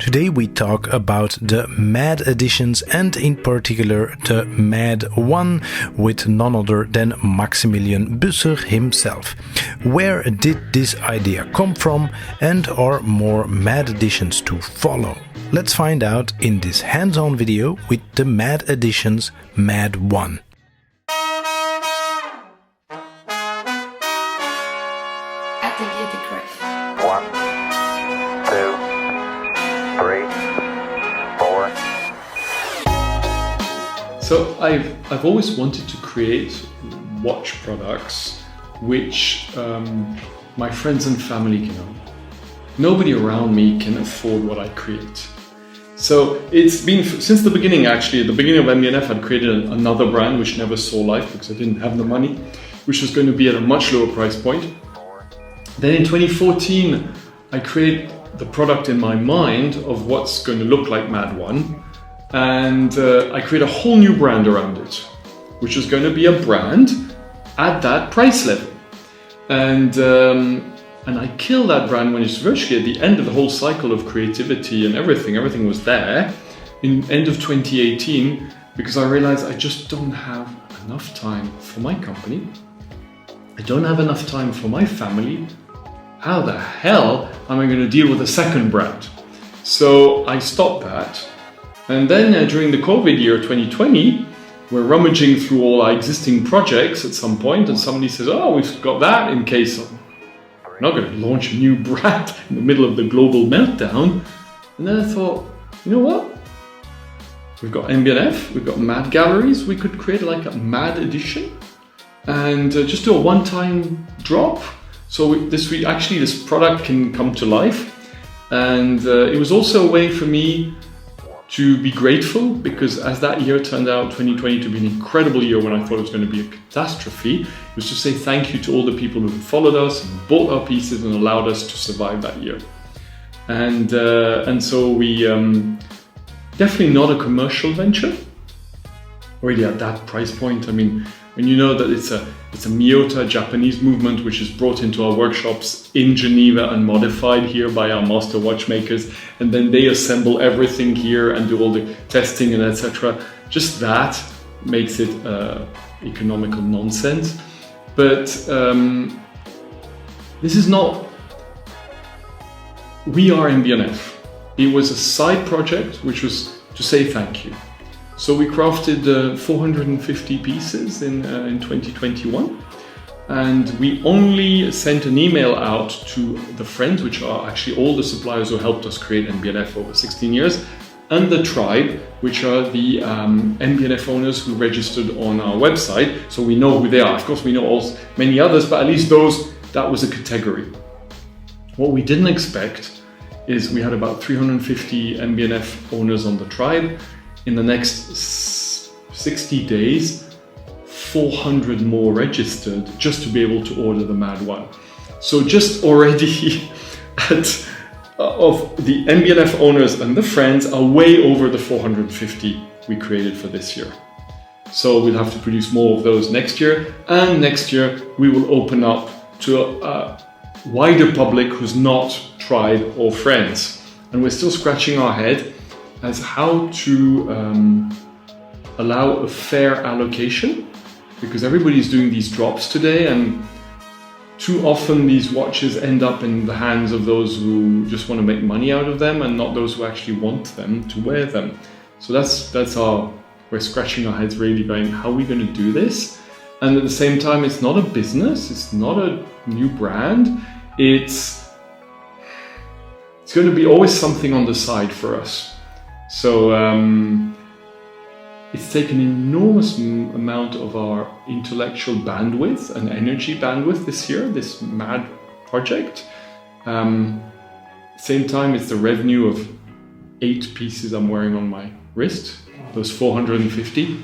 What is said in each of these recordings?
Today we talk about the M.A.D Editions and in particular the MAD1 with none other than Maximilian Busser himself. Where did this idea come from and are more M.A.D Editions to follow? Let's find out in this hands-on video with the M.A.D Editions MAD1. Atelier de GRIFF. 1, 2, 3, 4. So I've always wanted to create watch products which my friends and family can own. Nobody around me can afford what I create. So it's been since the beginning, actually. At the beginning of M.B&F, I'd created another brand which never saw life because I didn't have the money, which was going to be at a much lower price point. Then in 2014, I created the product in my mind of what's going to look like MAD1, and I created a whole new brand around it, which is going to be a brand at that price level. And I killed that brand when it's virtually at the end of the whole cycle of creativity and everything was there in end of 2018, because I realized I just don't have enough time for my company. I don't have enough time for my family. How the hell am I going to deal with a second brand? So I stopped that. And then during the COVID year 2020, we're rummaging through all our existing projects at some point, and somebody says, oh, we've got that in case we're not going to launch a new brand in the middle of the global meltdown. And then I thought, you know what? We've got M.B&F, we've got M.A.D.Galleries, we could create like a M.A.D edition and just do a one-time drop. So this product can come to life. And it was also a way for me to be grateful, because as that year turned out, 2020, to be an incredible year when I thought it was going to be a catastrophe, it was to say thank you to all the people who followed us and bought our pieces and allowed us to survive that year. And so we definitely not a commercial venture. Already at that price point, I mean, when you know that it's a Miyota Japanese movement which is brought into our workshops in Geneva and modified here by our master watchmakers, and then they assemble everything here and do all the testing and etc. Just that makes it economical nonsense. But this is not. We are M.B&F. It was a side project which was to say thank you. So we crafted 450 pieces in 2021, and we only sent an email out to the friends, which are actually all the suppliers who helped us create M.B&F over 16 years, and the tribe, which are the M.B&F owners who registered on our website. So we know who they are. Of course, we know many others, but at least those, that was a category. What we didn't expect is we had about 350 M.B&F owners on the tribe. In the next 60 days, 400 more registered just to be able to order the MAD1. So just already of the M.B&F owners and the friends are way over the 450 we created for this year. So we'll have to produce more of those next year. And next year we will open up to a wider public who's not tribe or friends. And we're still scratching our head as how to allow a fair allocation, because everybody's doing these drops today, and too often these watches end up in the hands of those who just want to make money out of them and not those who actually want them to wear them. So we're scratching our heads really going, how are we going to do this? And at the same time, it's not a business, it's not a new brand, it's going to be always something on the side for us. So it's taken an enormous amount of our intellectual bandwidth and energy bandwidth this year, this MAD project. Same time, it's the revenue of 8 pieces I'm wearing on my wrist, those 450.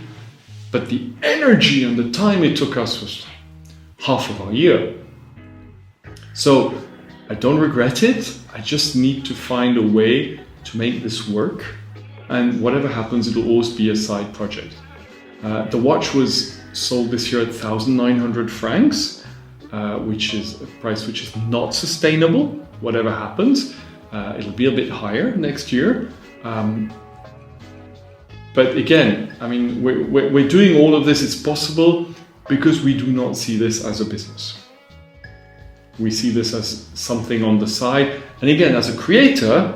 But the energy and the time it took us was half of our year. So I don't regret it. I just need to find a way to make this work. And whatever happens, it'll always be a side project. The watch was sold this year at 1,900 francs, which is a price which is not sustainable, whatever happens. It'll be a bit higher next year. But again, I mean, we're doing all of this, it's possible because we do not see this as a business. We see this as something on the side. And again, as a creator,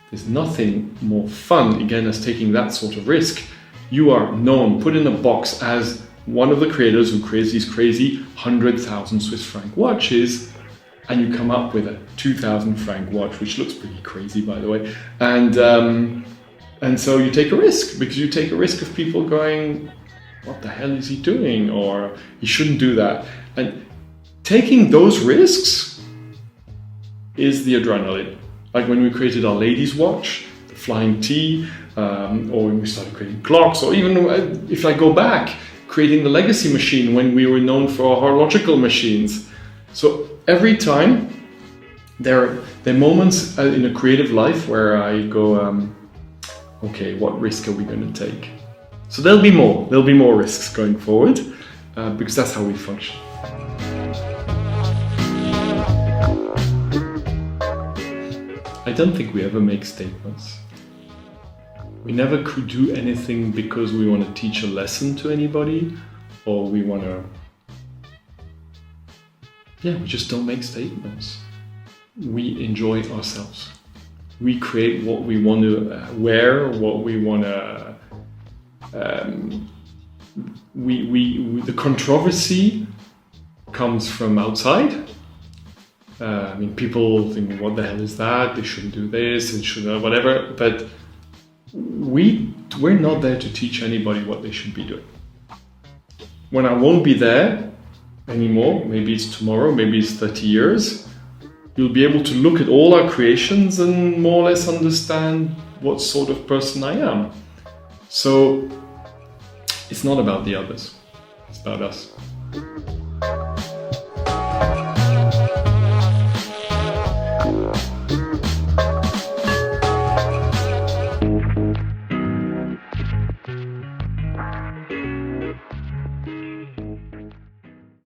there's nothing more fun, again, as taking that sort of risk. You are known, put in a box as one of the creators who creates these crazy 100,000 Swiss franc watches, and you come up with a 2,000 franc watch, which looks pretty crazy, by the way. And so you take a risk, because you take a risk of people going, what the hell is he doing? Or he shouldn't do that. And taking those risks is the adrenaline. Like when we created our ladies' watch, the Flying T, or when we started creating clocks, or even if I go back, creating the Legacy machine when we were known for our horological machines. So every time there are moments in a creative life where I go, okay, what risk are we going to take? So there'll be more risks going forward, because that's how we function. I don't think we ever make statements. We never could do anything because we want to teach a lesson to anybody, or we want to... Yeah, we just don't make statements. We enjoy ourselves. We create what we want to wear, what we want to... the controversy comes from outside. I mean, people think, what the hell is that? They shouldn't do this, and should whatever. But we're not there to teach anybody what they should be doing. When I won't be there anymore, maybe it's tomorrow, maybe it's 30 years, you'll be able to look at all our creations and more or less understand what sort of person I am. So it's not about the others, it's about us.